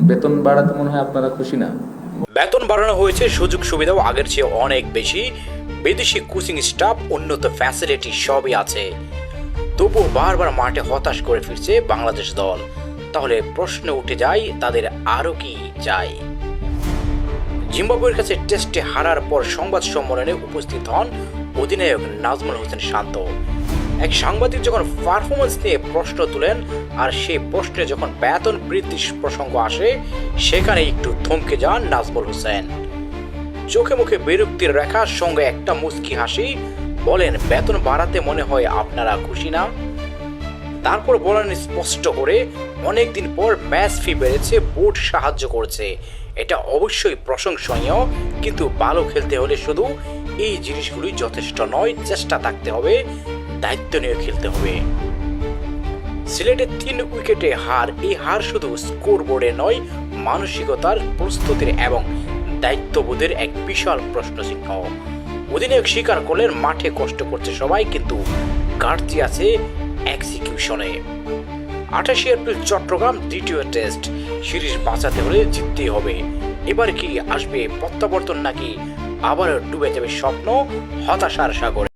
বেতন বাড়াতে মনে হয় আপনারা খুশি না। বেতন বাড়ানো হয়েছে, সুযোগ সুবিধাও আগের চেয়ে অনেক বেশি, বিদেশি কোচিং স্টাফ, উন্নত ফ্যাসিলিটি সবই আছে। তবুও বারবার মাঠে হতাশ করে ফিরছে বাংলাদেশ দল। তাহলে প্রশ্ন উঠে যায়, তাদের আরও কি চাই? জিম্বাবুয়ের কাছে টেস্টে হারার পর সংবাদ সম্মেলনে উপস্থিত হন অধিনায়ক নাজমুল হোসেন শান্ত। এক সাংবাদিক যখন পারফরমেন্স নিয়ে প্রশ্ন তুলেন, আর সেই প্রশ্নে যখন বেতন বৃদ্ধির প্রসঙ্গ আসে, সেখানে একটু থমকে যান নাজমুল হোসেন। চোখে মুখে বিরক্তির রেখার সঙ্গে একটা মুচকি হাসি, বলেন, বেতন বাড়াতে মনে হয় আপনারা খুশি না? তারপর বলেন স্পষ্ট করে, অনেকদিন পর ম্যাচ ফি বেড়েছে, বোর্ড সাহায্য করছে, এটা অবশ্যই প্রশংসনীয়, কিন্তু ভালো খেলতে হলে শুধু এই জিনিসগুলি যথেষ্ট নয়, চেষ্টা থাকতে হবে, দায়িত্ব নিয়ে খেলতে হবে। সিলেটের 3 উইকেটে হার, এই হার শুধু স্কোর বোর্ডে নয়, মানসিকতার, প্রস্তুতির এবং দায়িত্ববোধের এক বিশাল প্রশ্নচিহ্ন। অধিনায়ক স্বীকার করলেন, মাঠে কষ্ট করছে সবাই, কিন্তু ঘাটতি আছে এক্সিকিউশনে। 28 এপ্রিল চট্টগ্রাম দ্বিতীয় টেস্ট সিরিজ বাঁচাতে হলে জিততেই হবে। এবার কি আসবে প্রত্যাবর্তন, নাকি আবার ডুবে যাবে স্বপ্ন হতাশার সাগরে?